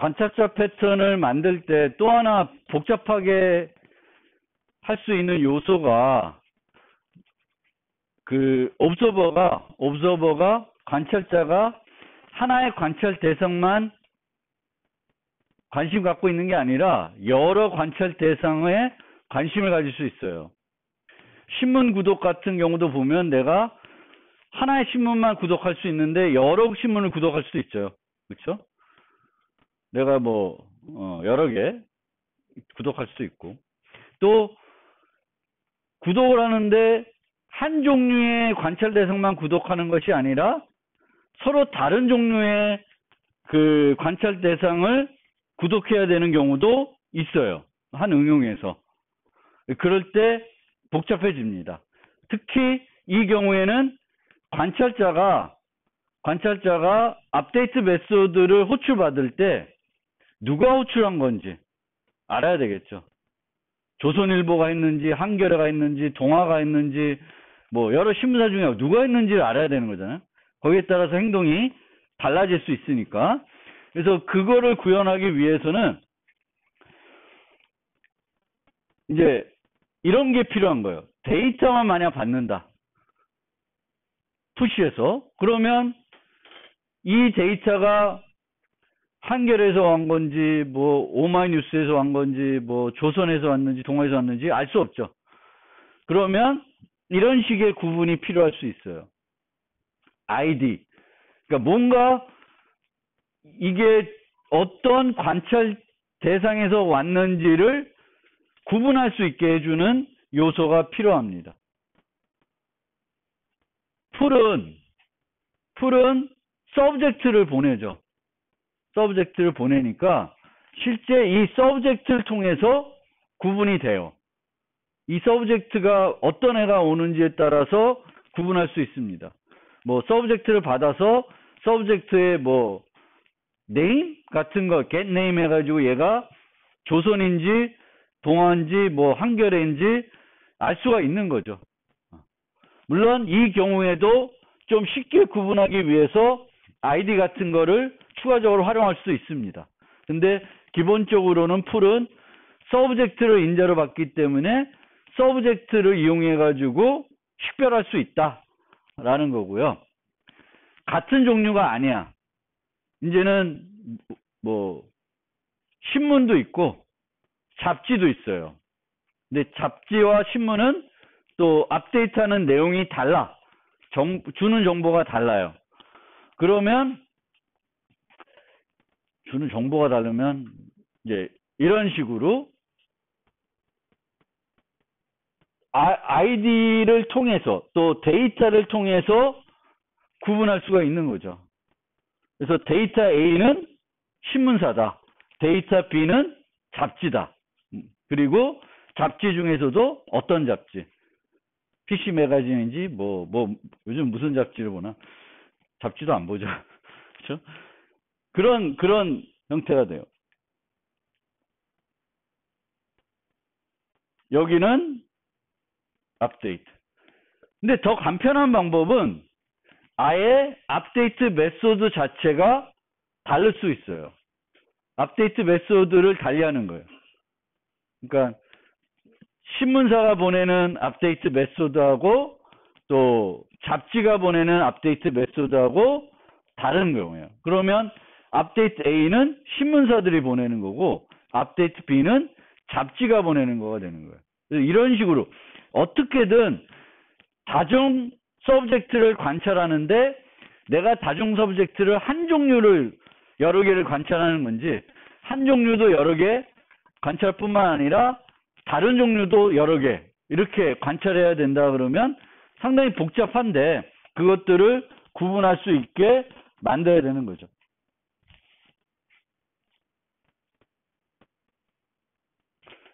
관찰자 패턴을 만들 때 또 하나 복잡하게 할 수 있는 요소가 그 옵저버가 관찰자가 하나의 관찰 대상만 관심 갖고 있는 게 아니라 여러 관찰 대상에 관심을 가질 수 있어요. 신문 구독 같은 경우도 보면 내가 하나의 신문만 구독할 수 있는데 여러 신문을 구독할 수도 있죠. 그렇죠? 내가 여러 개 구독할 수도 있고, 또 구독을 하는데 한 종류의 관찰 대상만 구독하는 것이 아니라 서로 다른 종류의 그 관찰 대상을 구독해야 되는 경우도 있어요. 한 응용에서. 그럴 때 복잡해집니다. 특히 이 경우에는 관찰자가 업데이트 메소드를 호출받을 때 누가 호출한 건지 알아야 되겠죠. 조선일보가 했는지, 한겨레가 했는지, 동아가 했는지, 여러 신문사 중에 누가 했는지를 알아야 되는 거잖아요. 거기에 따라서 행동이 달라질 수 있으니까. 그래서 그거를 구현하기 위해서는 이제 이런 게 필요한 거예요. 데이터만 만약 받는다. 푸시해서. 그러면 이 데이터가 한겨레에서 온 건지, 오마이뉴스에서 온 건지, 조선에서 왔는지, 동아에서 왔는지 알 수 없죠. 그러면 이런 식의 구분이 필요할 수 있어요. ID. 그러니까 뭔가 이게 어떤 관찰 대상에서 왔는지를 구분할 수 있게 해주는 요소가 필요합니다. 풀은 서브젝트를 보내죠. 서브젝트를 보내니까 실제 이 서브젝트를 통해서 구분이 돼요. 이 서브젝트가 어떤 애가 오는지에 따라서 구분할 수 있습니다. 서브젝트를 받아서 서브젝트의 네임 같은 거 get name 해가지고 얘가 조선인지 동아인지 한겨레인지 알 수가 있는 거죠. 물론 이 경우에도 좀 쉽게 구분하기 위해서 아이디 같은 거를 추가적으로 활용할 수 있습니다. 근데 기본적으로는 풀은 서브젝트를 인자로 받기 때문에 서브젝트를 이용해 가지고 식별할 수 있다라는 거고요. 같은 종류가 아니야. 이제는 신문도 있고 잡지도 있어요. 근데 잡지와 신문은 또 업데이트하는 내용이 달라. 주는 정보가 달라요. 그러면 주는 정보가 다르면 이제 이런 식으로 아이디를 통해서 또 데이터를 통해서 구분할 수가 있는 거죠. 그래서 데이터 A는 신문사다. 데이터 B는 잡지다. 그리고 잡지 중에서도 어떤 잡지? PC 매거진인지 요즘 무슨 잡지를 보나? 잡지도 안 보죠. 그렇죠? 그런 형태가 돼요. 여기는 업데이트. 근데 더 간편한 방법은 아예 업데이트 메소드 자체가 다를 수 있어요. 업데이트 메소드를 달리하는 거예요. 그러니까 신문사가 보내는 업데이트 메소드하고 또 잡지가 보내는 업데이트 메소드하고 다른 경우예요. 그러면 업데이트 A는 신문사들이 보내는 거고 업데이트 B는 잡지가 보내는 거가 되는 거예요. 그래서 이런 식으로 어떻게든 다중 서브젝트를 관찰하는데 내가 다중 서브젝트를 한 종류를 여러 개를 관찰하는 건지 한 종류도 여러 개 관찰뿐만 아니라 다른 종류도 여러 개 이렇게 관찰해야 된다 그러면 상당히 복잡한데 그것들을 구분할 수 있게 만들어야 되는 거죠.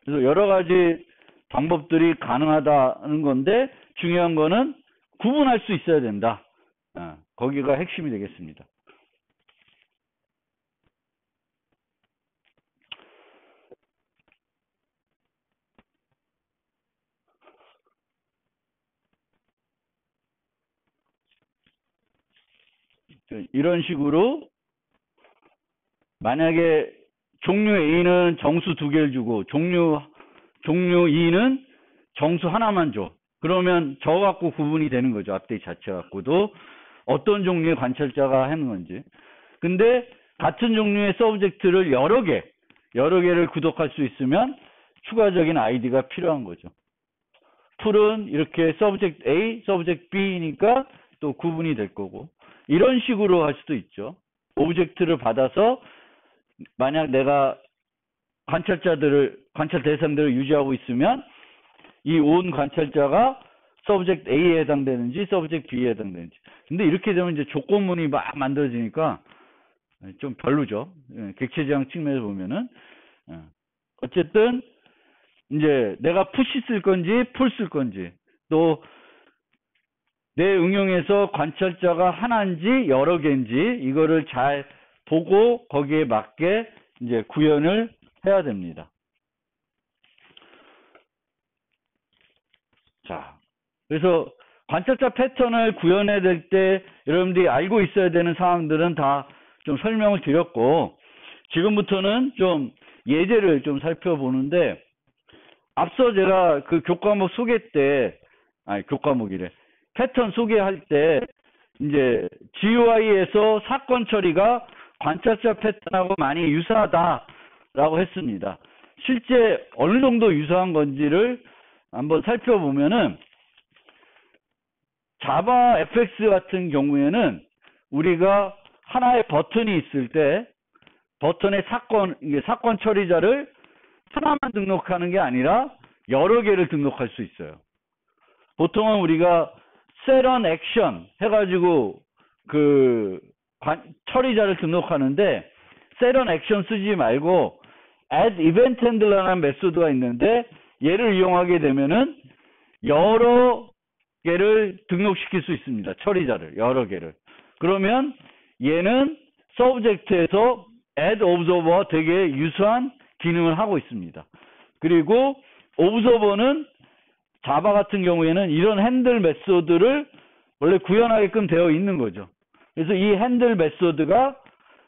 그래서 여러 가지 방법들이 가능하다는 건데 중요한 거는 구분할 수 있어야 된다. 거기가 핵심이 되겠습니다. 이런 식으로 만약에 종류 A는 정수 2개를 주고 종류 2는 정수 하나만 줘. 그러면 저 갖고 구분이 되는 거죠. 앞데이트 자체 갖고도 어떤 종류의 관찰자가 하는 건지. 근데 같은 종류의 서브젝트를 여러 개를 구독할 수 있으면 추가적인 아이디가 필요한 거죠. 풀은 이렇게 서브젝트 A, 서브젝트 B니까 또 구분이 될 거고. 이런 식으로 할 수도 있죠. 오브젝트를 받아서 만약 내가 관찰 대상들을 유지하고 있으면 이 온 관찰자가 서브젝트 A에 해당되는지 서브젝트 B에 해당되는지. 근데 이렇게 되면 이제 조건문이 막 만들어지니까 좀 별로죠. 객체지향 측면에서 보면은. 어쨌든 이제 내가 푸시 쓸 건지 풀 쓸 건지, 또 내 응용에서 관찰자가 하나인지 여러 개인지 이거를 잘 보고 거기에 맞게 이제 구현을 해야 됩니다. 자, 그래서 관찰자 패턴을 구현해야 될 때 여러분들이 알고 있어야 되는 사항들은 다 좀 설명을 드렸고, 지금부터는 좀 예제를 좀 살펴보는데, 앞서 제가 그 교과목 소개 때, 교과목이래. 패턴 소개할 때, 이제 GUI에서 사건 처리가 관찰자 패턴하고 많이 유사하다라고 했습니다. 실제 어느 정도 유사한 건지를 한번 살펴보면은, 자바 FX 같은 경우에는 우리가 하나의 버튼이 있을 때 버튼의 사건 처리자를 하나만 등록하는 게 아니라 여러 개를 등록할 수 있어요. 보통은 우리가 set on action 해가지고 그 처리자를 등록하는데 set on action 쓰지 말고 add event handler라는 메소드가 있는데 얘를 이용하게 되면은 여러 개를 등록시킬 수 있습니다. 처리자를 여러 개를. 그러면 얘는 서브젝트에서 add observer와 되게 유사한 기능을 하고 있습니다. 그리고 observer는 자바 같은 경우에는 이런 핸들 메소드를 원래 구현하게끔 되어 있는 거죠. 그래서 이 핸들 메소드가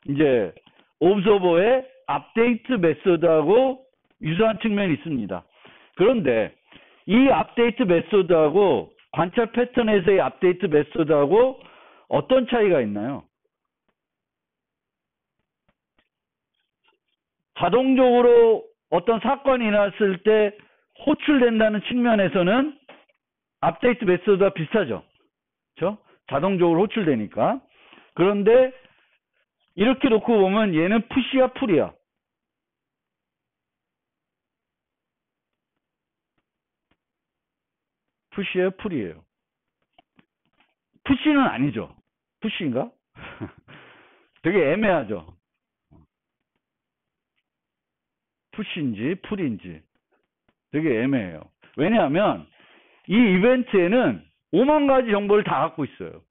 이제 observer의 업데이트 메소드하고 유사한 측면이 있습니다. 그런데 이 업데이트 메소드하고 관찰 패턴에서의 업데이트 메소드하고 어떤 차이가 있나요? 자동적으로 어떤 사건이 났을 때 호출된다는 측면에서는 업데이트 메소드와 비슷하죠. 그렇죠? 자동적으로 호출되니까. 그런데 이렇게 놓고 보면 얘는 푸시야 풀이야. 푸시예요, 풀이에요. 푸시는 아니죠. 푸시인가? 되게 애매하죠. 푸시인지 풀인지 되게 애매해요. 왜냐하면 이 이벤트에는 5만 가지 정보를 다 갖고 있어요.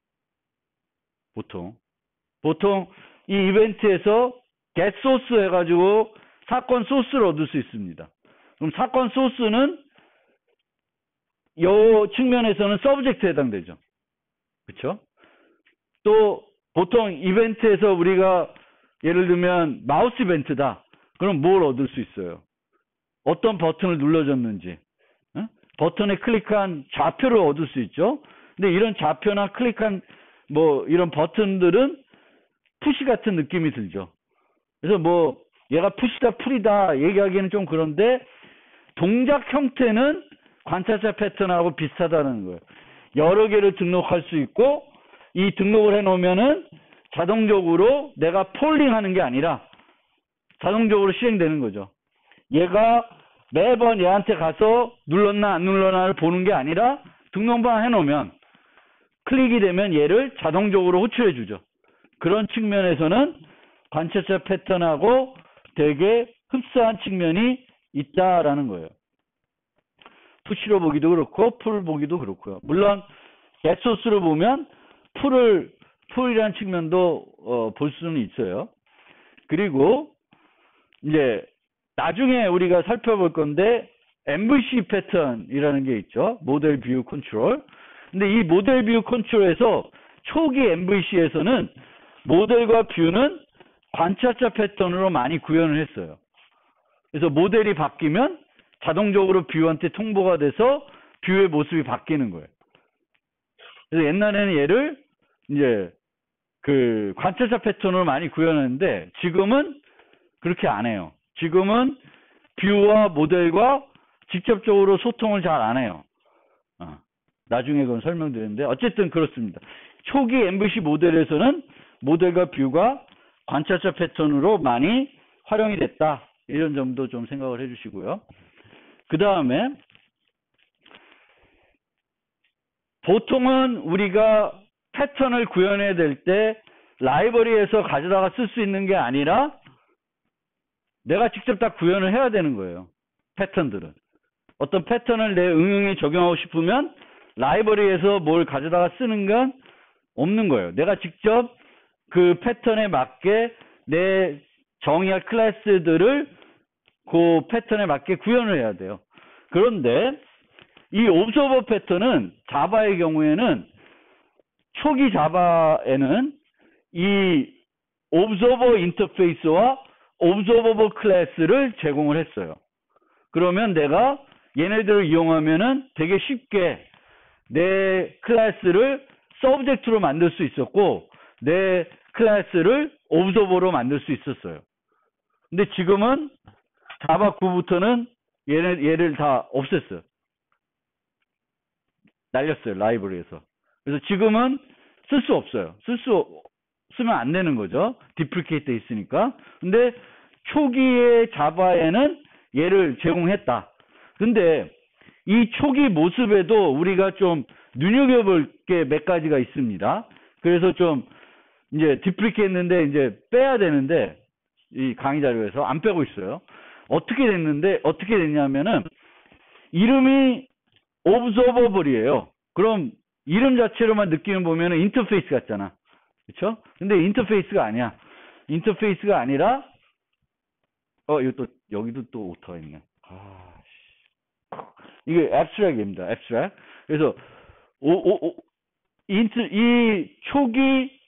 보통 이 이벤트에서 get source 해가지고 사건 소스를 얻을 수 있습니다. 그럼 사건 소스는 이 측면에서는 서브젝트에 해당되죠. 그렇죠? 또 보통 이벤트에서 우리가 예를 들면 마우스 이벤트다. 그럼 뭘 얻을 수 있어요? 어떤 버튼을 눌러줬는지, 버튼에 클릭한 좌표를 얻을 수 있죠. 근데 이런 좌표나 클릭한 뭐 이런 버튼들은 푸시 같은 느낌이 들죠. 그래서 뭐 얘가 푸시다 풀이다 얘기하기에는 좀 그런데 동작 형태는 관찰자 패턴하고 비슷하다는 거예요. 여러 개를 등록할 수 있고 이 등록을 해놓으면은 자동적으로 내가 폴링하는 게 아니라 자동적으로 실행되는 거죠. 얘가 매번 얘한테 가서 눌렀나 안 눌렀나를 보는 게 아니라 등록만 해놓으면 클릭이 되면 얘를 자동적으로 호출해 주죠. 그런 측면에서는 관찰자 패턴하고 되게 흡사한 측면이 있다라는 거예요. 푸시로 보기도 그렇고 풀 보기도 그렇고요. 물론 getSource로 보면 풀이라는 측면도 볼 수는 있어요. 그리고 이제 나중에 우리가 살펴볼 건데 MVC 패턴이라는 게 있죠. 모델 뷰 컨트롤. 근데 이 모델 뷰 컨트롤에서 초기 MVC에서는 모델과 뷰는 관찰자 패턴으로 많이 구현을 했어요. 그래서 모델이 바뀌면 자동적으로 뷰한테 통보가 돼서 뷰의 모습이 바뀌는 거예요. 그래서 옛날에는 얘를 이제 그 관찰자 패턴으로 많이 구현했는데 지금은 그렇게 안 해요. 지금은 뷰와 모델과 직접적으로 소통을 잘 안 해요. 나중에 그건 설명드리는데 어쨌든 그렇습니다. 초기 MVC 모델에서는 모델과 뷰가 관찰자 패턴으로 많이 활용이 됐다. 이런 점도 좀 생각을 해주시고요. 그 다음에 보통은 우리가 패턴을 구현해야 될 때 라이브러리에서 가져다가 쓸 수 있는 게 아니라 내가 직접 다 구현을 해야 되는 거예요. 패턴들은. 어떤 패턴을 내 응용에 적용하고 싶으면 라이브러리에서 뭘 가져다가 쓰는 건 없는 거예요. 내가 직접 그 패턴에 맞게 내 정의할 클래스들을 그 패턴에 맞게 구현을 해야 돼요. 그런데 이 옵저버 패턴은 자바의 경우에는 초기 자바에는 이 옵저버 인터페이스와 옵저버블 클래스를 제공을 했어요. 그러면 내가 얘네들을 이용하면은 되게 쉽게 내 클래스를 서브젝트로 만들 수 있었고 내 클래스를 옵저버로 만들 수 있었어요. 근데 지금은 자바 9부터는 얘를 다 없앴어요. 날렸어요. 라이브러리에서. 그래서 지금은 쓸 수 없어요. 쓰면 안 되는 거죠. 디플리케이트 돼 있으니까. 근데 초기의 자바에는 얘를 제공했다. 근데 이 초기 모습에도 우리가 좀 눈여겨볼 게 몇 가지가 있습니다. 그래서 좀 이제 디플리케이트 했는데 이제 빼야 되는데 이 강의 자료에서 안 빼고 있어요. 어떻게 됐냐면은 이름이 observable이에요. 그럼 이름 자체로만 느끼는 보면은 인터페이스 같잖아. 그쵸? 근데 인터페이스가 아니야. 인터페이스가 아니라 이거 또 여기도 또 오타가 있네. 이게 abstract입니다. abstract. 그래서 이 초기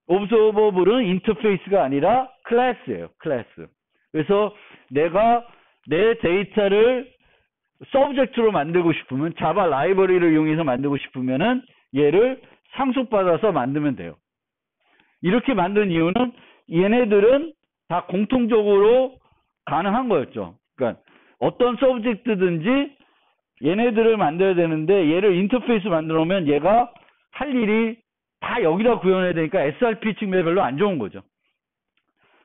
observable은 인터페이스가 아니라 클래스예요. 클래스. 그래서 내가 내 데이터를 서브젝트로 만들고 싶으면 자바 라이브러리를 이용해서 만들고 싶으면은 얘를 상속받아서 만들면 돼요. 이렇게 만든 이유는 얘네들은 다 공통적으로 가능한 거였죠. 그러니까 어떤 서브젝트든지 얘네들을 만들어야 되는데 얘를 인터페이스 만들어 놓으면 얘가 할 일이 다 여기다 구현해야 되니까 SRP 측면에 별로 안 좋은 거죠.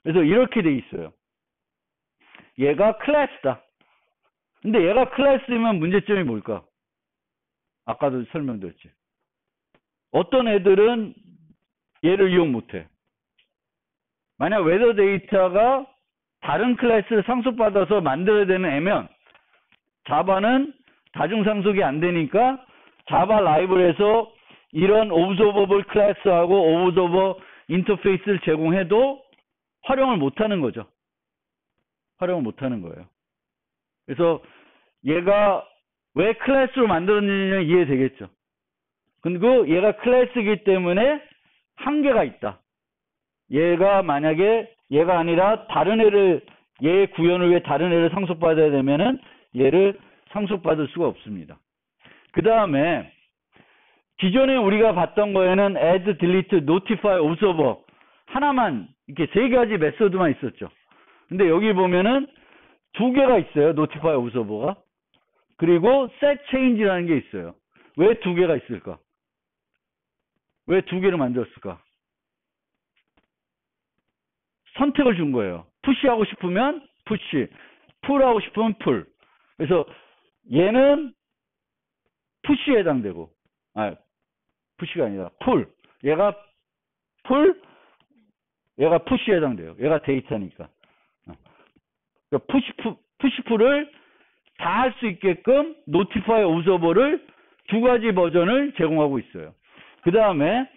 그래서 이렇게 돼 있어요. 얘가 클래스다. 근데 얘가 클래스면 문제점이 뭘까? 아까도 설명드렸지. 어떤 애들은 얘를 이용 못해. 만약 웨더 데이터가 다른 클래스를 상속받아서 만들어야 되는 애면 자바는 다중상속이 안 되니까 자바 라이브러리에서 이런 observable 클래스하고 observer 인터페이스를 제공해도 활용을 못하는 거죠. 활용을 못하는 거예요. 그래서 얘가 왜 클래스로 만들었느냐 이해되겠죠. 그리고 얘가 클래스이기 때문에 한계가 있다. 얘가 만약에 얘가 아니라 다른 애를 얘 구현을 위해 다른 애를 상속받아야 되면은 얘를 상속받을 수가 없습니다. 그 다음에 기존에 우리가 봤던 거에는 add, delete, notify, observer 하나만 이렇게 세 가지 메소드만 있었죠. 근데 여기 보면은 두 개가 있어요. notify, observer가. 그리고 set change라는 게 있어요. 왜 두 개가 있을까? 왜 두 개를 만들었을까? 선택을 준 거예요. 푸시하고 싶으면 푸시, 풀하고 싶으면 풀. 그래서 얘는 푸시에 해당되고, 푸시가 아니라 풀. 얘가 풀, 얘가 푸시에 해당돼요. 얘가 데이터니까. 그러니까 푸시 풀을 다 할 수 있게끔 노티파이 오브저버를 두 가지 버전을 제공하고 있어요. 그 다음에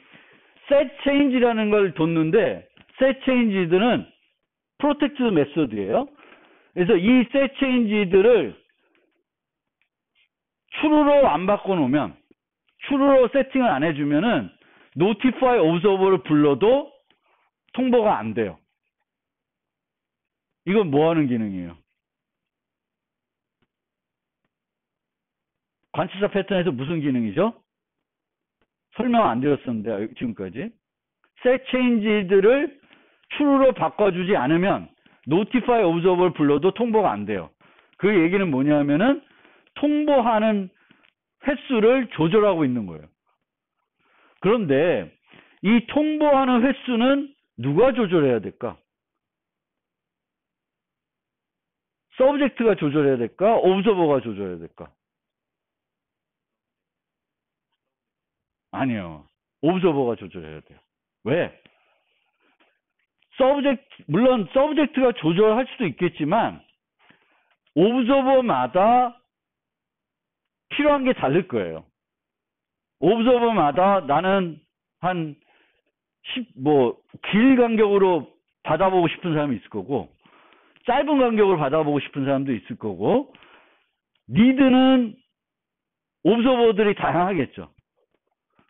set change라는 걸 뒀는데 set change들은 protected 메소드예요. 그래서 이 set change들을 true로 안 바꿔놓으면 true로 세팅을 안 해주면은 notify observer를 불러도 통보가 안 돼요. 이건 뭐 하는 기능이에요? 관찰사 패턴에서 무슨 기능이죠? 설명 안 드렸었는데 지금까지. set change들을 true로 바꿔주지 않으면 notify observer 불러도 통보가 안 돼요. 그 얘기는 뭐냐면은 통보하는 횟수를 조절하고 있는 거예요. 그런데 이 통보하는 횟수는 누가 조절해야 될까? 서브젝트가 조절해야 될까? 오브저버가 조절해야 될까? 아니요. 오브저버가 조절해야 돼요. 왜? 물론 서브젝트가 조절할 수도 있겠지만 오브저버마다 필요한 게 다를 거예요. 오브저버마다 나는 한 길 간격으로 받아보고 싶은 사람이 있을 거고, 짧은 간격으로 받아보고 싶은 사람도 있을 거고, 니드는 오브저버들이 다양하겠죠.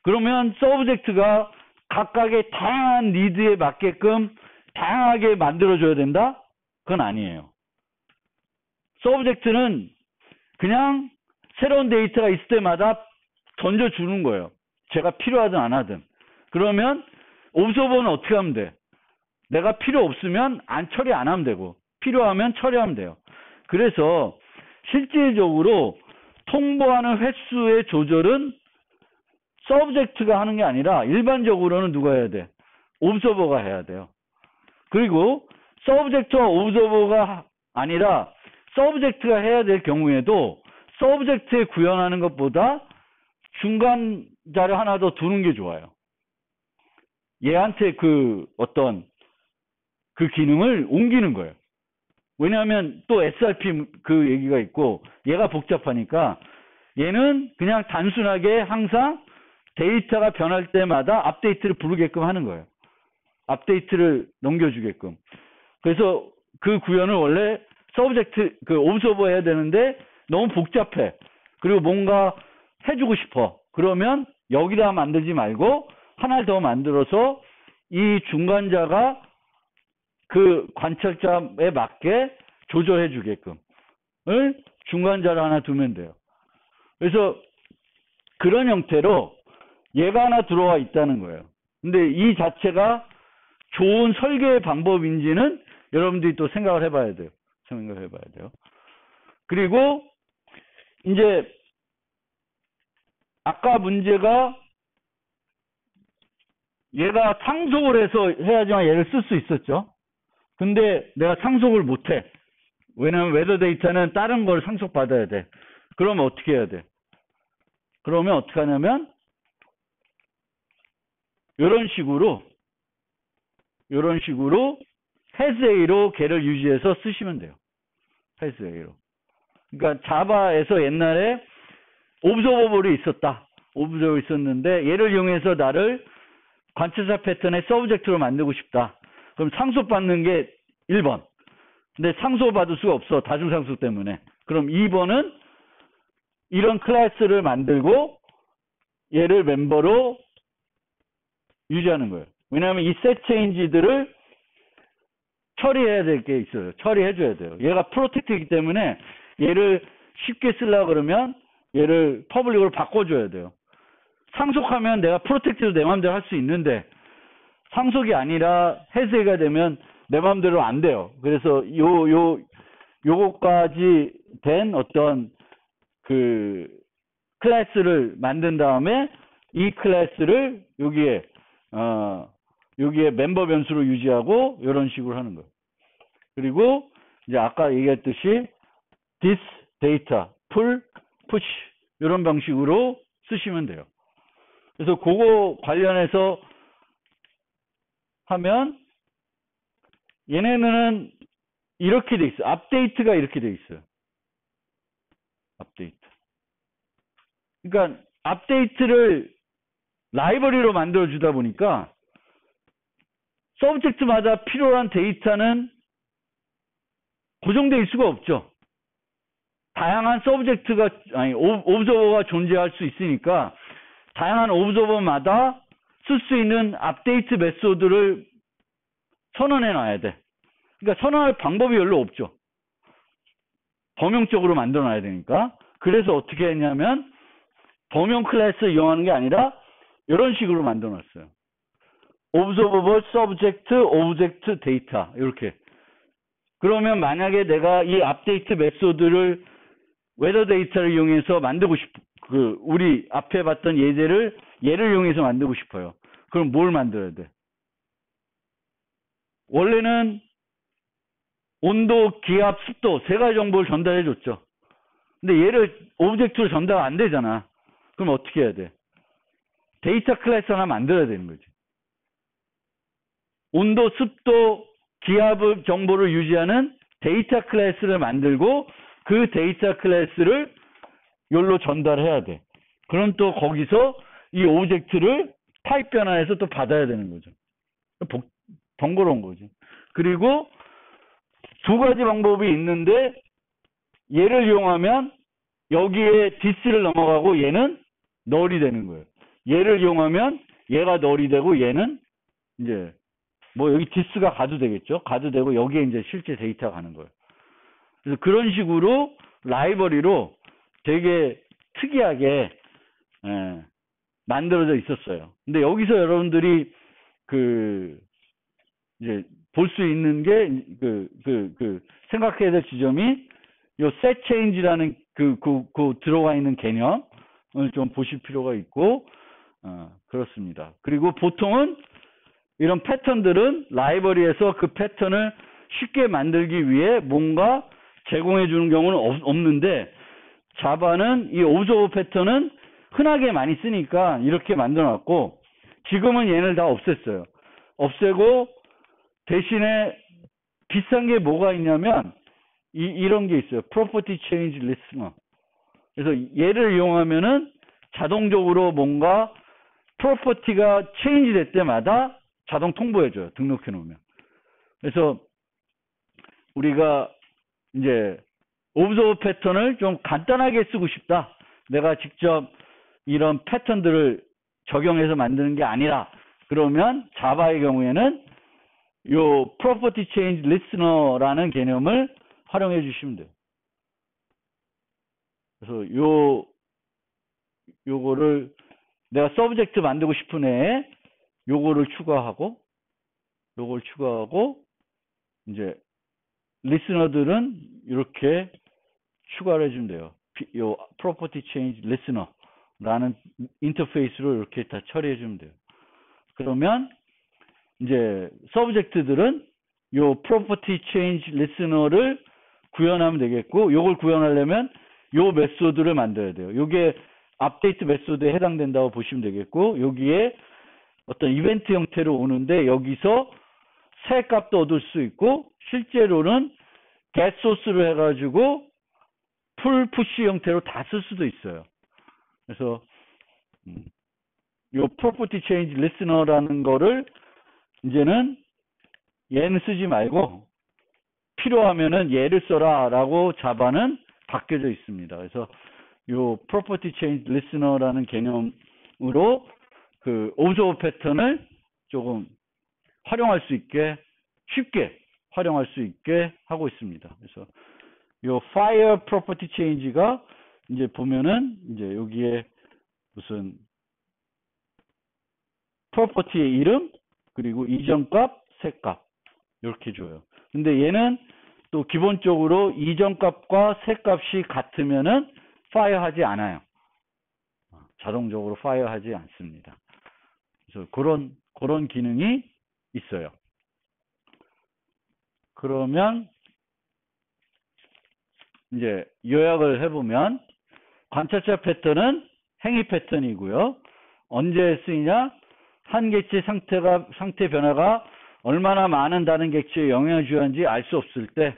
그러면 서브젝트가 각각의 다양한 니드에 맞게끔 다양하게 만들어줘야 된다? 그건 아니에요. 서브젝트는 그냥 새로운 데이터가 있을 때마다 던져주는 거예요. 제가 필요하든 안 하든. 그러면 오브저버는 어떻게 하면 돼? 내가 필요 없으면 처리 안 하면 되고 필요하면 처리하면 돼요. 그래서 실질적으로 통보하는 횟수의 조절은 서브젝트가 하는 게 아니라 일반적으로는 누가 해야 돼? 오브저버가 해야 돼요. 그리고 서브젝트와 오브저버가 아니라 서브젝트가 해야 될 경우에도 서브젝트에 구현하는 것보다 중간 자료 하나 더 두는 게 좋아요. 얘한테 그 기능을 옮기는 거예요. 왜냐하면 또 SRP 그 얘기가 있고 얘가 복잡하니까 얘는 그냥 단순하게 항상 데이터가 변할 때마다 업데이트를 부르게끔 하는 거예요. 업데이트를 넘겨주게끔. 그래서 그 구현을 원래 서브젝트, 오브저버 해야 되는데 너무 복잡해. 그리고 뭔가 해주고 싶어. 그러면 여기다 만들지 말고 하나 더 만들어서 이 중간자가 그 관찰자에 맞게 조절해 주게끔 중간자를 하나 두면 돼요. 그래서 그런 형태로 얘가 하나 들어와 있다는 거예요. 근데 이 자체가 좋은 설계 방법인지는 여러분들이 또 생각을 해봐야 돼요. 그리고 이제 아까 문제가 얘가 상속을 해서 해야지만 얘를 쓸 수 있었죠. 근데 내가 상속을 못해. 왜냐면 웨더 데이터는 다른 걸 상속받아야 돼. 그러면 어떻게 해야 돼? 그러면 어떻게 하냐면 이런 식으로 has A로 걔를 유지해서 쓰시면 돼요. has A로. 그러니까 자바에서 옛날에 오브저버블이 있었다. 오브저버 있었는데 얘를 이용해서 나를 관찰사 패턴의 서브젝트로 만들고 싶다. 그럼 상속받는 게 1번. 근데 상속받을 수가 없어. 다중상속 때문에. 그럼 2번은 이런 클래스를 만들고 얘를 멤버로 유지하는 거예요. 왜냐하면 이 set change들을 처리해야 될 게 있어요. 처리해줘야 돼요. 얘가 프로텍트이기 때문에 얘를 쉽게 쓰려고 그러면 얘를 퍼블릭으로 바꿔줘야 돼요. 상속하면 내가 프로텍트도 내 마음대로 할 수 있는데 상속이 아니라 해제가 되면 내 마음대로 안 돼요. 그래서 요거까지 된 어떤 그 클래스를 만든 다음에 이 클래스를 여기에 멤버 변수로 유지하고 이런 식으로 하는 거예요. 그리고 이제 아까 얘기했듯이 this data, pull, push 이런 방식으로 쓰시면 돼요. 그래서 그거 관련해서 하면 얘네는 이렇게 돼 있어요. 업데이트가 이렇게 돼 있어요. 업데이트. 그러니까 업데이트를 라이브러리로 만들어 주다 보니까 서브젝트마다 필요한 데이터는 고정될 수가 없죠. 다양한 서브젝트가 오브저버가 존재할 수 있으니까 다양한 오브저버마다 쓸 수 있는 업데이트 메소드를 선언해 놔야 돼. 그러니까 선언할 방법이 별로 없죠. 범용적으로 만들어놔야 되니까. 그래서 어떻게 했냐면 범용 클래스 이용하는 게 아니라 이런 식으로 만들어놨어요. observable, subject, object, data 이렇게. 그러면 만약에 내가 이 업데이트 메소드를 웨더 데이터를 이용해서 만들고 우리 앞에 봤던 얘를 이용해서 만들고 싶어요. 그럼 뭘 만들어야 돼? 원래는 온도, 기압, 습도 세 가지 정보를 전달해 줬죠. 근데 얘를 오브젝트로 전달 안 되잖아. 그럼 어떻게 해야 돼? 데이터 클래스 하나 만들어야 되는 거지. 온도, 습도, 기압 정보를 유지하는 데이터 클래스를 만들고 그 데이터 클래스를 여기로 전달해야 돼. 그럼 또 거기서 이 오브젝트를 타입 변환해서 또 받아야 되는 거죠. 번거로운 거지. 그리고 두 가지 방법이 있는데 얘를 이용하면 여기에 this를 넘어가고 얘는 null이 되는 거예요. 얘를 이용하면 얘가 null이 되고 얘는 이제 뭐 여기 this가 가도 되겠죠. 가도 되고 여기에 이제 실제 데이터가 가는 거예요. 그래서 그런 식으로 라이브러리로 되게 특이하게 만들어져 있었어요. 근데 여기서 여러분들이 이제 볼 수 있는 게 생각해야 될 지점이 요 set change라는 들어가 있는 개념을 좀 보실 필요가 있고 그렇습니다. 그리고 보통은 이런 패턴들은 라이브러리에서 그 패턴을 쉽게 만들기 위해 뭔가 제공해 주는 경우는 없는데 자바는 이 observe 패턴은 흔하게 많이 쓰니까 이렇게 만들어 놨고 지금은 얘를 다 없앴어요. 없애고 대신에 비싼 게 뭐가 있냐면 이런 게 있어요. property change listener. 그래서 얘를 이용하면은 자동적으로 뭔가 property가 change 될 때마다 자동 통보해줘요. 등록해 놓으면. 그래서 우리가 이제 observe 패턴을 좀 간단하게 쓰고 싶다. 내가 직접 이런 패턴들을 적용해서 만드는 게 아니라 그러면 자바의 경우에는 요 property change listener라는 개념을 활용해 주시면 돼요. 그래서 요거를 내가 서브젝트 만들고 싶은 애에 요거를 추가하고 이제 리스너들은 이렇게 추가를 해주면 돼요. 요 property change listener라는 인터페이스로 이렇게 다 처리해 주면 돼요. 그러면 이제 서브젝트들은 요 property change listener를 구현하면 되겠고 요걸 구현하려면 요 메소드를 만들어야 돼요. 요게 업데이트 메소드에 해당된다고 보시면 되겠고 여기에 어떤 이벤트 형태로 오는데 여기서 새 값도 얻을 수 있고 실제로는 get source를 해가지고 풀 푸시 형태로 다 쓸 수도 있어요. 그래서 요 property change listener라는 거를 이제는 얘는 쓰지 말고 필요하면은 얘를 써라 라고 자바는 바뀌어져 있습니다. 그래서 요 property change listener라는 개념으로 그 observe 패턴을 조금 활용할 수 있게 쉽게 활용할 수 있게 하고 있습니다. 그래서 요 fire property change가 이제 보면은 이제 여기에 무슨 property의 이름 그리고 이전 값, 새 값 이렇게 줘요. 근데 얘는 또 기본적으로 이전 값과 새 값이 같으면은 fire 하지 않아요. 자동적으로 fire 하지 않습니다. 그래서 그런 기능이 있어요. 그러면 이제 요약을 해보면 관찰자 패턴은 행위 패턴이고요. 언제 쓰이냐? 한 객체 상태 변화가 얼마나 많은 다른 객체에 영향을 주는지 알 수 없을 때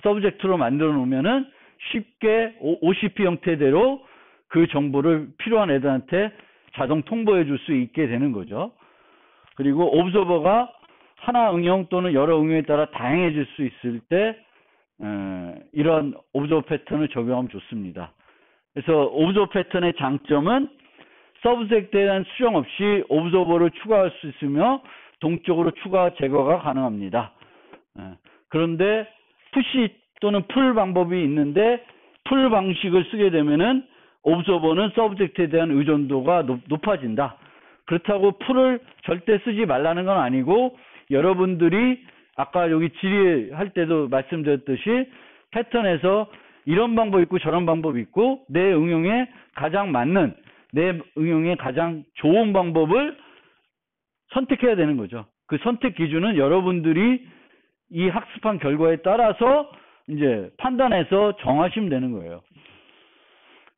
서브젝트로 만들어 놓으면은 쉽게 OCP 형태대로 그 정보를 필요한 애들한테 자동 통보해 줄 수 있게 되는 거죠. 그리고 오브저버가 하나 응용 또는 여러 응용에 따라 다양해질 수 있을 때 이런 오브저버 패턴을 적용하면 좋습니다. 그래서 오브저버 패턴의 장점은 서브젝트에 대한 수정 없이 오브저버를 추가할 수 있으며 동적으로 추가 제거가 가능합니다. 그런데 푸시 또는 풀 방법이 있는데 풀 방식을 쓰게 되면은 observer는 subject에 대한 의존도가 높아진다. 그렇다고 풀을 절대 쓰지 말라는 건 아니고 여러분들이 아까 여기 질의할 때도 말씀드렸듯이 패턴에서 이런 방법이 있고 저런 방법이 있고 내 응용에 가장 맞는 내 응용에 가장 좋은 방법을 선택해야 되는 거죠. 그 선택 기준은 여러분들이 이 학습한 결과에 따라서 이제 판단해서 정하시면 되는 거예요.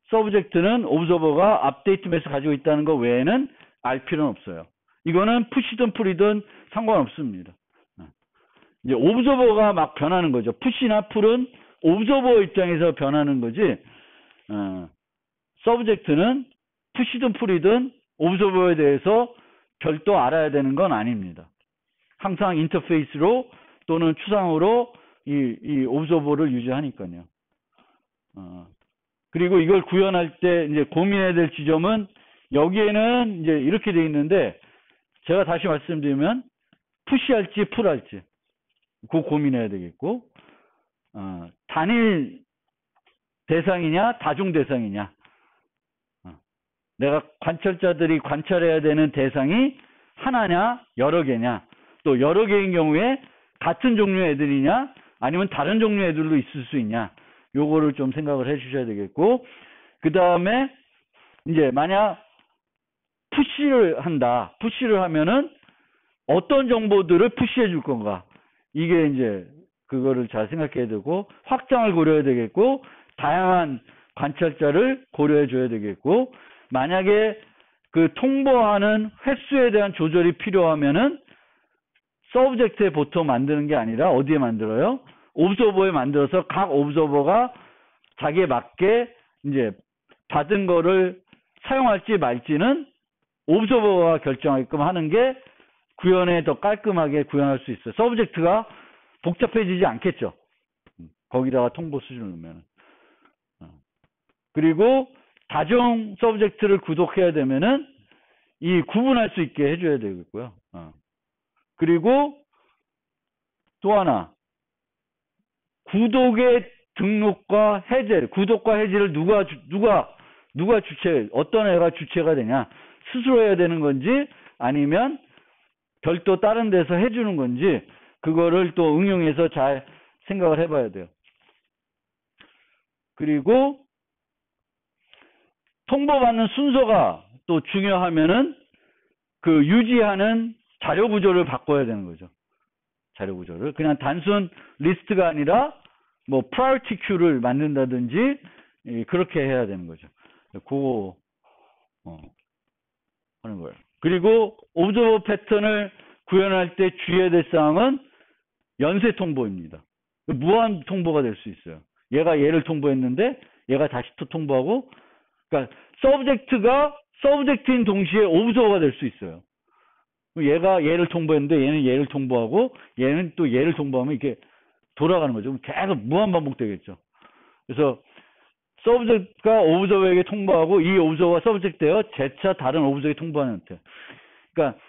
서브젝트는 오브저버가 업데이트 매스 가지고 있다는 것 외에는 알 필요는 없어요. 이거는 푸시든 풀이든 상관없습니다. 이제 오브저버가 막 변하는 거죠. 푸시나 풀은 오브저버 입장에서 변하는 거지. 서브젝트는 푸시든 풀이든 오브저버에 대해서 별도 알아야 되는 건 아닙니다. 항상 인터페이스로 또는 추상으로 이 오브저버를 유지하니까요. 그리고 이걸 구현할 때 이제 고민해야 될 지점은 여기에는 이제 이렇게 돼 있는데 제가 다시 말씀드리면 푸시할지 풀할지 그거 고민해야 되겠고 단일 대상이냐 다중 대상이냐 내가 관찰자들이 관찰해야 되는 대상이 하나냐 여러 개냐 또 여러 개인 경우에 같은 종류의 애들이냐 아니면 다른 종류의 애들도 있을 수 있냐 요거를 좀 생각을 해 주셔야 되겠고 그 다음에 이제 만약 푸시를 한다. 푸시를 하면은 어떤 정보들을 푸시해 줄 건가. 이게 이제 그거를 잘 생각해야 되고 확장을 고려해야 되겠고 다양한 관찰자를 고려해 줘야 되겠고 만약에 그 통보하는 횟수에 대한 조절이 필요하면은 서브젝트에 보통 만드는 게 아니라 어디에 만들어요? 오브저버에 만들어서 각 오브저버가 자기에 맞게 이제 받은 거를 사용할지 말지는 오브저버가 결정하게끔 하는 게 구현에 더 깔끔하게 구현할 수 있어요. 서브젝트가 복잡해지지 않겠죠. 거기다가 통보 수준을 넣으면. 그리고 다중 서브젝트를 구독해야 되면은 이 구분할 수 있게 해줘야 되겠고요. 그리고 또 하나 구독의 등록과 해제, 구독과 해지를 누가 주체, 어떤 애가 주체가 되냐? 스스로 해야 되는 건지 아니면 별도 다른 데서 해주는 건지 그거를 또 응용해서 잘 생각을 해봐야 돼요. 그리고 통보받는 순서가 또 중요하면은 그 유지하는 자료 구조를 바꿔야 되는 거죠. 자료 구조를 그냥 단순 리스트가 아니라 뭐 priority queue를 만든다든지 그렇게 해야 되는 거죠. 그거 하는 거예요. 그리고 오브저버 패턴을 구현할 때 주의해야 될 사항은 연쇄 통보입니다. 무한 통보가 될 수 있어요. 얘가 얘를 통보했는데 얘가 다시 또 통보하고 그러니까 서브젝트인 동시에 오브저버가 될 수 있어요. 얘가 얘를 통보했는데 얘는 얘를 통보하고 얘는 또 얘를 통보하면 이렇게 돌아가는 거죠. 계속 무한 반복되겠죠. 그래서 서브젝트가 오브저버에게 통보하고 이 오브저버가 서브젝트예요. 재차 다른 오브저버에게 통보하는 형태. 그러니까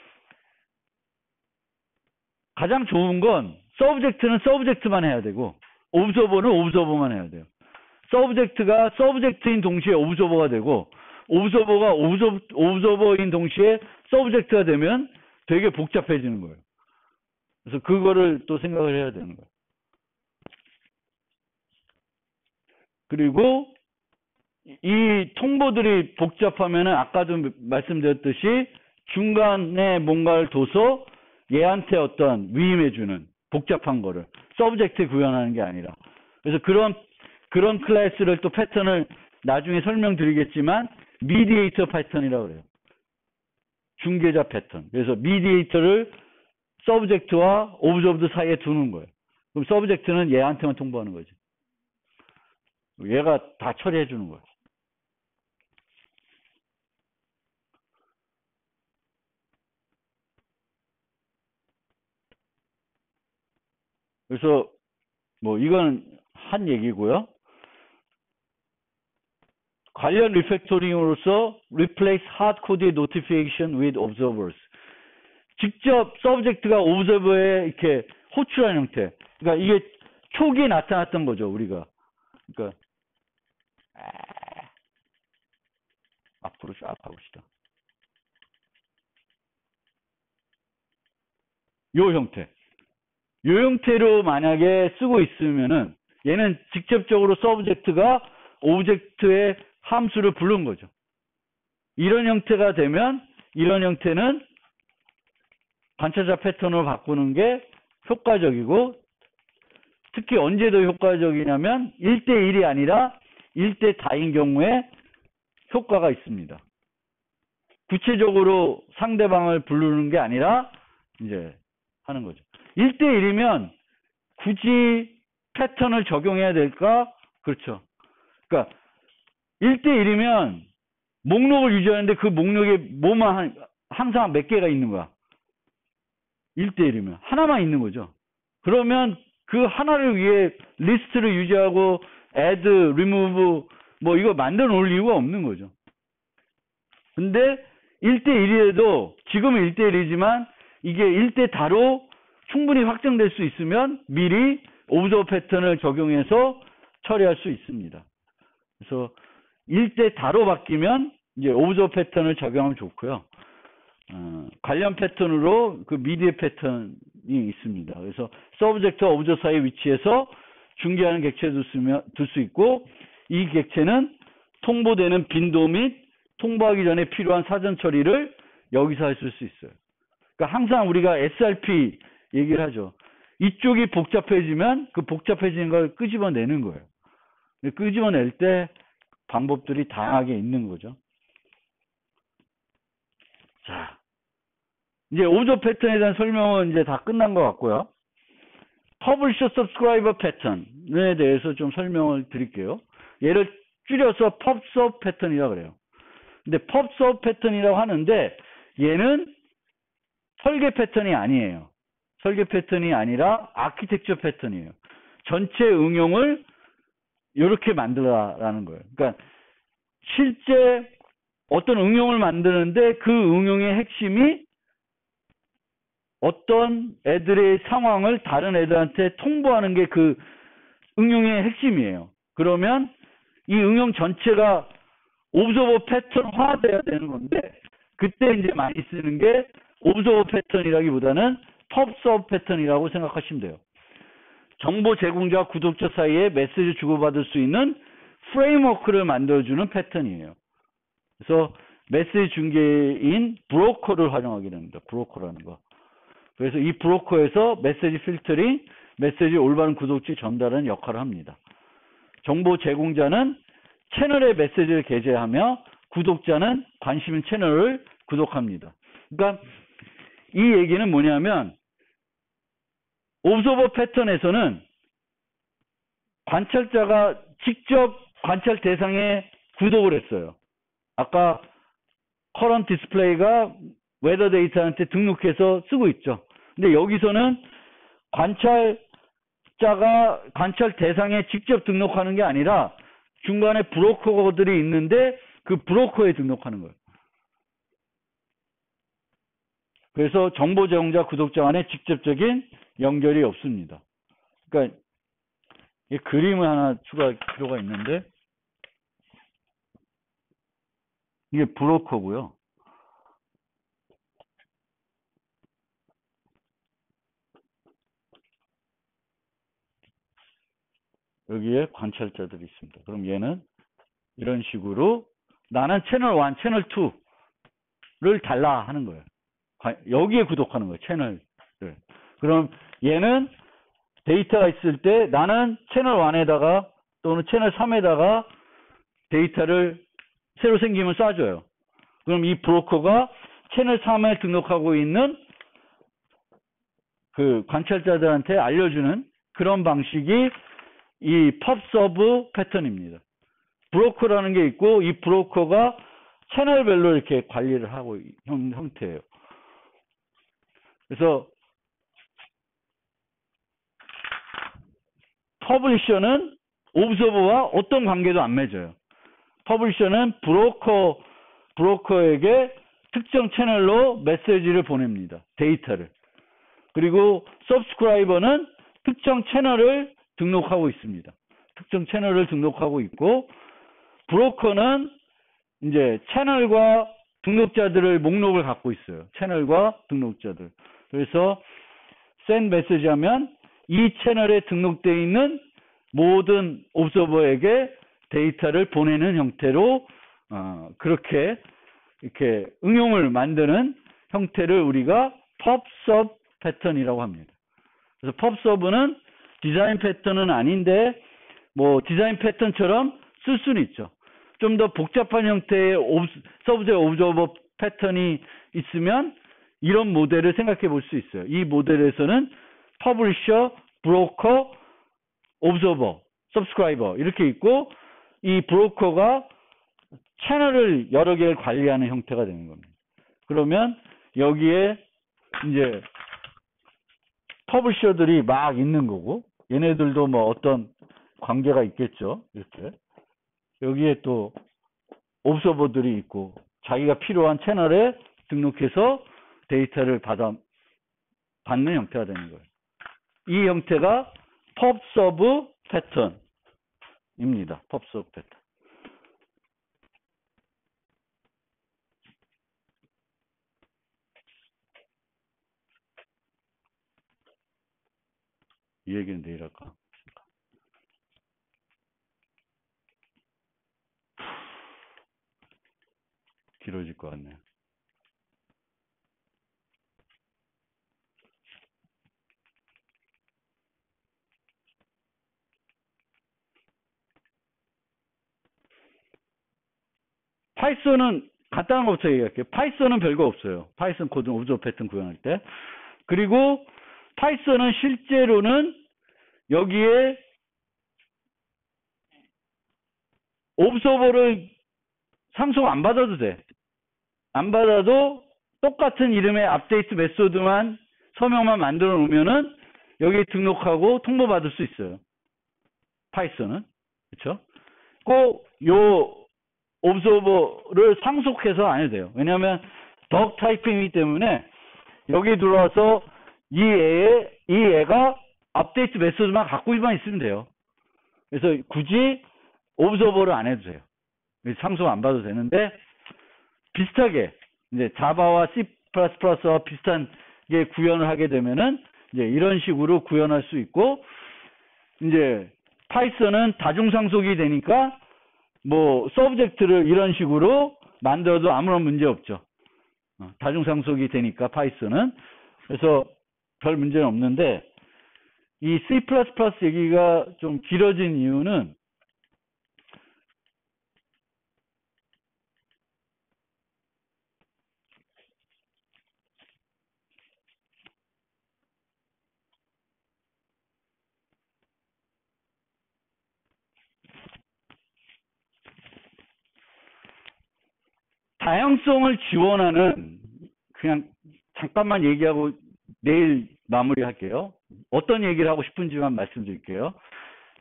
가장 좋은 건 서브젝트는 서브젝트만 해야 되고 오브저버는 오브저버만 해야 돼요. 서브젝트가 서브젝트인 동시에 오브저버가 되고 오브저버가 오브저버인 동시에 서브젝트가 되면 되게 복잡해지는 거예요. 그래서 그거를 또 생각을 해야 되는 거예요. 그리고 이 통보들이 복잡하면은 아까도 말씀드렸듯이 중간에 뭔가를 둬서 얘한테 어떤 위임해주는 복잡한 거를 서브젝트에 구현하는 게 아니라 그래서 그런 클래스를 또 패턴을 나중에 설명드리겠지만 미디에이터 패턴이라고 그래요. 중개자 패턴. 그래서 미디에이터를 서브젝트와 오브저버드 사이에 두는 거예요. 그럼 서브젝트는 얘한테만 통보하는 거지. 얘가 다 처리해 주는 거예요. 그래서 뭐 이건 한 얘기고요. 관련 리팩토링으로서 replace hard-coded notification with observers. 직접 서브젝트가 오브저버에 이렇게 호출하는 형태. 그러니까 이게 초기에 나타났던 거죠, 우리가. 그러니까 앞으로 쫙 가봅시다. 요 형태. 요 형태로 만약에 쓰고 있으면은 얘는 직접적으로 서브젝트가 오브젝트의 함수를 부른 거죠. 이런 형태가 되면 이런 형태는 관찰자 패턴으로 바꾸는 게 효과적이고, 특히 언제 더 효과적이냐면 1대1이 아니라 1대4인 경우에 효과가 있습니다. 구체적으로 상대방을 부르는 게 아니라 이제 하는 거죠. 1대1이면 굳이 패턴을 적용해야 될까? 그렇죠. 그러니까 1대1이면 목록을 유지하는데 그 목록에 뭐만 항상 몇 개가 있는 거야. 1대1이면 하나만 있는 거죠. 그러면 그 하나를 위해 리스트를 유지하고 add, remove 뭐 이거 만들어 놓을 이유가 없는 거죠. 근데 1대1이라도 지금은 1대1이지만 이게 1대4로 충분히 확정될 수 있으면 미리 오브저버 패턴을 적용해서 처리할 수 있습니다. 그래서 1대4로 바뀌면 이제 오브저버 패턴을 적용하면 좋고요. 관련 패턴으로 그 미디어 패턴이 있습니다. 그래서 서브젝트와 오브저버 사이 위치에서 중계하는 객체를 둘 수 있고, 이 객체는 통보되는 빈도 및 통보하기 전에 필요한 사전 처리를 여기서 할 수 있어요. 그러니까 항상 우리가 SRP 얘기를 하죠. 이쪽이 복잡해지면 그 복잡해지는 걸 끄집어내는 거예요. 끄집어낼 때 방법들이 다양하게 있는 거죠. 자, 이제 오브저버 패턴에 대한 설명은 이제 다 끝난 것 같고요. 퍼블리셔 서브스크라이버 패턴에 대해서 좀 설명을 드릴게요. 얘를 줄여서 펍서브 패턴이라고 그래요. 근데 펍서브 패턴이라고 하는데 얘는 설계 패턴이 아니에요. 설계 패턴이 아니라 아키텍처 패턴이에요. 전체 응용을 이렇게 만들라라는 거예요. 그러니까 실제 어떤 응용을 만드는데 그 응용의 핵심이 어떤 애들의 상황을 다른 애들한테 통보하는 게 그 응용의 핵심이에요. 그러면 이 응용 전체가 오브저버 패턴화돼야 되는 건데, 그때 이제 많이 쓰는 게 오브저버 패턴이라기보다는 펍서브 패턴이라고 생각하시면 돼요. 정보 제공자와 구독자 사이에 메시지 주고받을 수 있는 프레임워크를 만들어주는 패턴이에요. 그래서 메시지 중개인 브로커를 활용하게 됩니다. 브로커라는 거. 그래서 이 브로커에서 메시지 필터링, 메시지 올바른 구독지 전달하는 역할을 합니다. 정보 제공자는 채널에 메시지를 게재하며 구독자는 관심 있는 채널을 구독합니다. 그러니까 이 얘기는 뭐냐면, 오브저버 패턴에서는 관찰자가 직접 관찰 대상에 구독을 했어요. 아까 커런트 디스플레이가 웨더 데이터한테 등록해서 쓰고 있죠. 근데 여기서는 관찰자가 관찰 대상에 직접 등록하는 게 아니라 중간에 브로커들이 있는데 그 브로커에 등록하는 거예요. 그래서 정보 제공자, 구독자 간에 직접적인 연결이 없습니다. 그러니까 이 그림을 하나 추가할 필요가 있는데, 이게 브로커고요. 여기에 관찰자들이 있습니다. 그럼 얘는 이런 식으로 나는 채널 1, 채널 2를 달라 하는 거예요. 여기에 구독하는 거예요. 채널을. 그럼 얘는 데이터가 있을 때 나는 채널 1에다가 또는 채널 3에다가 데이터를 새로 생기면 쏴줘요. 그럼 이 브로커가 채널 3에 등록하고 있는 그 관찰자들한테 알려주는 그런 방식이 이 펍서브 패턴입니다. 브로커라는 게 있고, 이 브로커가 채널별로 이렇게 관리를 하고 있는 형태예요. 그래서 퍼블리셔는 오브저버와 어떤 관계도 안 맺어요. 퍼블리셔는 브로커에게 특정 채널로 메시지를 보냅니다. 데이터를. 그리고 서브스크라이버는 특정 채널을 등록하고 있습니다. 특정 채널을 등록하고 있고, 브로커는 이제 채널과 등록자들을 목록을 갖고 있어요. 채널과 등록자들. 그래서 send 메시지 하면 이 채널에 등록되어 있는 모든 옵저버에게 데이터를 보내는 형태로 그렇게 이렇게 응용을 만드는 형태를 우리가 pub/sub 패턴이라고 합니다. 그래서 pub/sub는 디자인 패턴은 아닌데 뭐 디자인 패턴처럼 쓸 수는 있죠. 좀 더 복잡한 형태의 서브젝트 옵저버 패턴이 있으면 이런 모델을 생각해 볼 수 있어요. 이 모델에서는 퍼블리셔, 브로커, 옵저버, 서브스크라이버 이렇게 있고, 이 브로커가 채널을 여러 개를 관리하는 형태가 되는 겁니다. 그러면 여기에 이제 퍼블리셔들이 막 있는 거고, 얘네들도 뭐 어떤 관계가 있겠죠. 이렇게 여기에 또 옵저버들이 있고, 자기가 필요한 채널에 등록해서 데이터를 받는 형태가 되는 거예요. 이 형태가 pub/sub 패턴입니다. pub/sub 패턴. 이 얘기는 내일 할까? 길어질 것 같네요. 파이썬은 간단한 것부터 얘기할게요. 파이썬은 별거 없어요. 파이썬 코드 옵저버 패턴 구현할 때. 그리고 파이썬은 실제로는 여기에 옵저버를 상속 안 받아도 돼. 안 받아도 똑같은 이름의 업데이트 메소드만 서명만 만들어 놓으면은 여기에 등록하고 통보받을 수 있어요. 파이썬은. 그렇죠? 꼭 요 옵저버를 상속해서 안 해도 돼요. 왜냐하면 덕 타이핑이기 때문에 여기 들어와서 이 애가 업데이트 메소드만 갖고만 있으면 돼요. 그래서 굳이 옵저버를 안 해도 돼요. 상속 안 받아도 되는데, 비슷하게 이제 자바와 C++와 비슷한 게 구현을 하게 되면은 이제 이런 식으로 구현할 수 있고, 이제 파이썬은 다중상속이 되니까 뭐 서브젝트를 이런 식으로 만들어도 아무런 문제 없죠. 다중상속이 되니까 파이썬은. 그래서 별 문제는 없는데, 이 C++ 얘기가 좀 길어진 이유는 다양성을 지원하는, 그냥 잠깐만 얘기하고 내일 마무리할게요. 어떤 얘기를 하고 싶은지만 말씀드릴게요.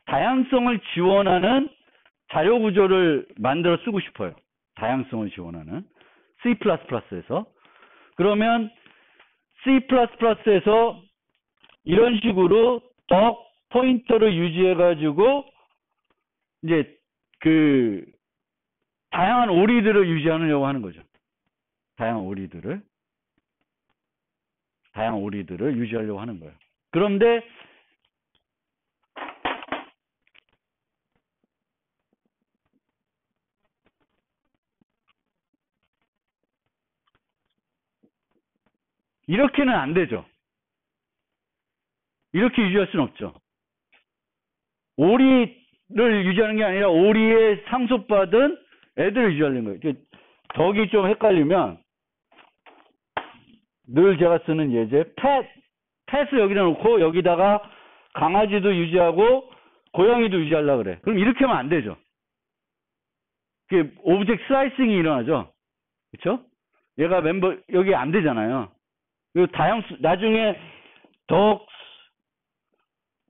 다양성을 지원하는 자료 구조를 만들어 쓰고 싶어요. 다양성을 지원하는 C++에서. 그러면 C++에서 이런 식으로 덕 포인터를 유지해 가지고 이제 그 다양한 오리들을 유지하려고 하는 거죠. 다양한 오리들을 유지하려고 하는 거예요. 그런데 이렇게는 안 되죠. 이렇게 유지할 수는 없죠. 오리를 유지하는 게 아니라 오리에 상속받은 애들을 유지하는 거예요. 덕이 좀 헷갈리면 늘 제가 쓰는 예제, 펫을 여기다 놓고 여기다가 강아지도 유지하고 고양이도 유지하려고 그래. 그럼 이렇게 하면 안 되죠. 그게 오브젝트 슬라이싱이 일어나죠. 그렇죠? 얘가 여기 안 되잖아요. 그리고 나중에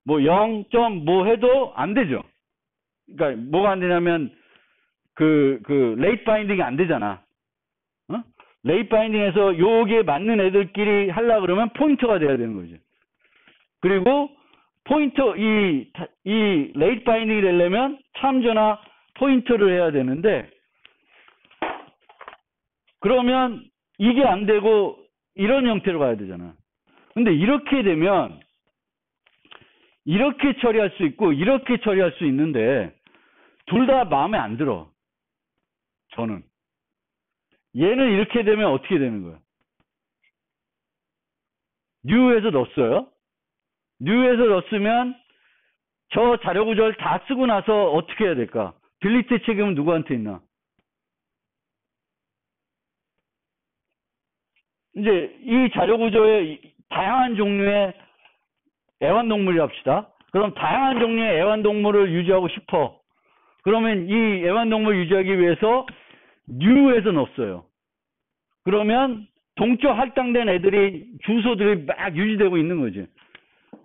뭐 0. 뭐 해도 안 되죠. 그러니까 뭐가 안 되냐면 레이트 바인딩이 안 되잖아. 레이트 바인딩에서 여기에 맞는 애들끼리 하려고 그러면 포인터가 돼야 되는 거죠. 그리고 포인터, 이 레이트 바인딩이 되려면 참조나 포인터를 해야 되는데, 그러면 이게 안 되고 이런 형태로 가야 되잖아. 근데 이렇게 되면 이렇게 처리할 수 있고 이렇게 처리할 수 있는데 둘 다 마음에 안 들어. 저는. 얘는 이렇게 되면 어떻게 되는 거야? 뉴에서 넣었어요. 뉴에서 넣었으면 저 자료 구조를 다 쓰고 나서 어떻게 해야 될까? 딜리트 책임은 누구한테 있나? 이제 이 자료 구조에 다양한 종류의 애완동물이 합시다. 그럼 다양한 종류의 애완동물을 유지하고 싶어. 그러면 이 애완동물 유지하기 위해서 뉴에서 넣었어요. 그러면 동적 할당된 애들이 주소들이 막 유지되고 있는 거지.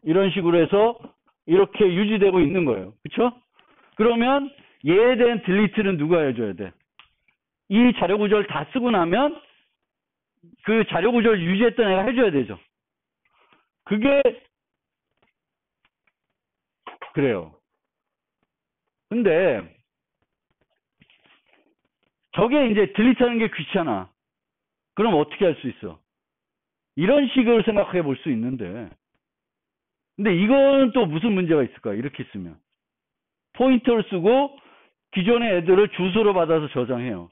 이런 식으로 해서 이렇게 유지되고 있는 거예요. 그렇죠? 그러면 얘에 대한 딜리트는 누가 해줘야 돼? 이 자료 구조를 다 쓰고 나면 그 자료 구조를 유지했던 애가 해줘야 되죠. 그게 그래요. 근데 저게 이제 딜리트하는 게 귀찮아. 그럼 어떻게 할 수 있어? 이런 식으로 생각해 볼 수 있는데, 근데 이건 또 무슨 문제가 있을까? 이렇게 쓰면 포인터를 쓰고 기존의 애들을 주소로 받아서 저장해요.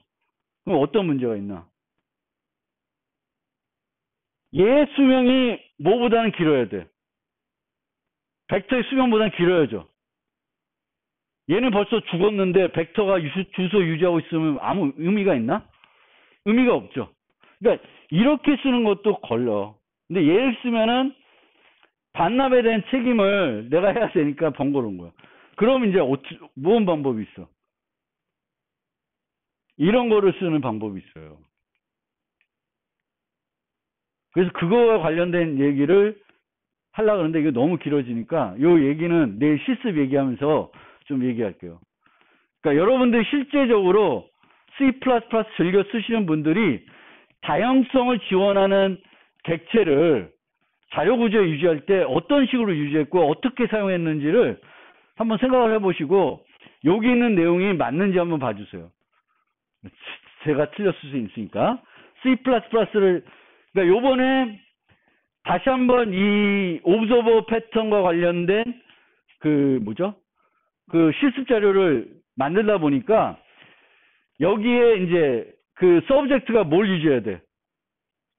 그럼 어떤 문제가 있나? 얘 수명이 뭐보다는 길어야 돼. 벡터의 수명보다는 길어야죠. 얘는 벌써 죽었는데 벡터가 주소 유지하고 있으면 아무 의미가 있나? 의미가 없죠. 그러니까 이렇게 쓰는 것도 걸려. 근데 얘를 쓰면은 반납에 대한 책임을 내가 해야 되니까 번거로운 거야. 그럼 이제 무슨 방법이 있어? 이런 거를 쓰는 방법이 있어요. 그래서 그거와 관련된 얘기를 하려고 하는데 이거 너무 길어지니까 이 얘기는 내일 실습 얘기하면서 좀 얘기할게요. 그러니까 여러분들이 실제적으로 C++ 즐겨 쓰시는 분들이 다양성을 지원하는 객체를 자료 구조에 유지할 때 어떤 식으로 유지했고 어떻게 사용했는지를 한번 생각을 해보시고 여기 있는 내용이 맞는지 한번 봐주세요. 제가 틀렸을 수 있으니까. C++를 그러니까 요번에 다시 한번 이 옵저버 패턴과 관련된 그 뭐죠? 그 실습 자료를 만들다 보니까 여기에 이제 그 서브젝트가 뭘 유지해야 돼?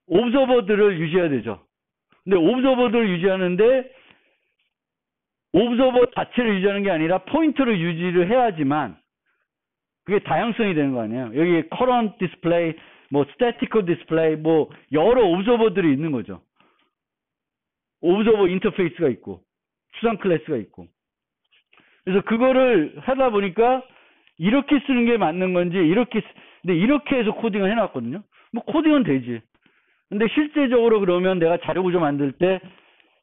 옵저버들을 유지해야 되죠. 근데 옵저버들을 유지하는데 옵저버 자체를 유지하는 게 아니라 포인터를 유지를 해야지만 그게 다양성이 되는 거 아니에요. 여기 current display, 뭐 statical display, 뭐 여러 옵저버들이 있는 거죠. 옵저버 인터페이스가 있고 추상 클래스가 있고. 그래서 그거를 하다 보니까 이렇게 쓰는 게 맞는 건지 근데 이렇게 해서 코딩을 해놨거든요. 뭐 코딩은 되지. 근데 실제적으로 그러면 내가 자료 구조 만들 때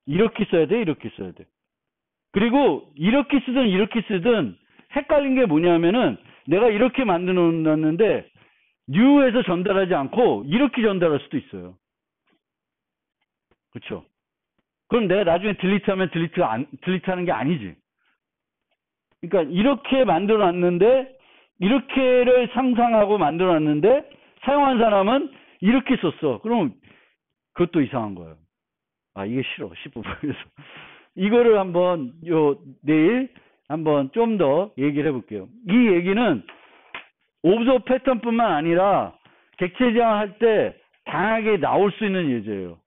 이렇게 써야 돼, 이렇게 써야 돼. 그리고 이렇게 쓰든 이렇게 쓰든 헷갈린 게 뭐냐면은 내가 이렇게 만들어 놨는데 new에서 전달하지 않고 이렇게 전달할 수도 있어요. 그렇죠? 그럼 내가 나중에 딜리트하면 딜리트하는 게 아니지. 그러니까 이렇게 만들어 놨는데 이렇게를 상상하고 만들어 놨는데 사용한 사람은 이렇게 썼어. 그럼 그것도 이상한 거예요. 아, 이게 싫어. 그래서 이거를 한번 내일 한번 좀 더 얘기를 해볼게요. 이 얘기는 옵저버 패턴뿐만 아니라 객체 제한할 때 다양하게 나올 수 있는 예제예요.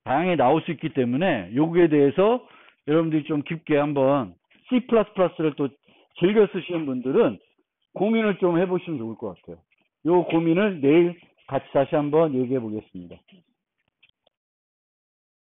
다양하게 나올 수 있기 때문에 요거에 대해서 여러분들이 좀 깊게 한번 C++를 또 즐겨 쓰시는 분들은 고민을 좀 해보시면 좋을 것 같아요. 요 고민을 내일 같이 다시 한번 얘기해 보겠습니다.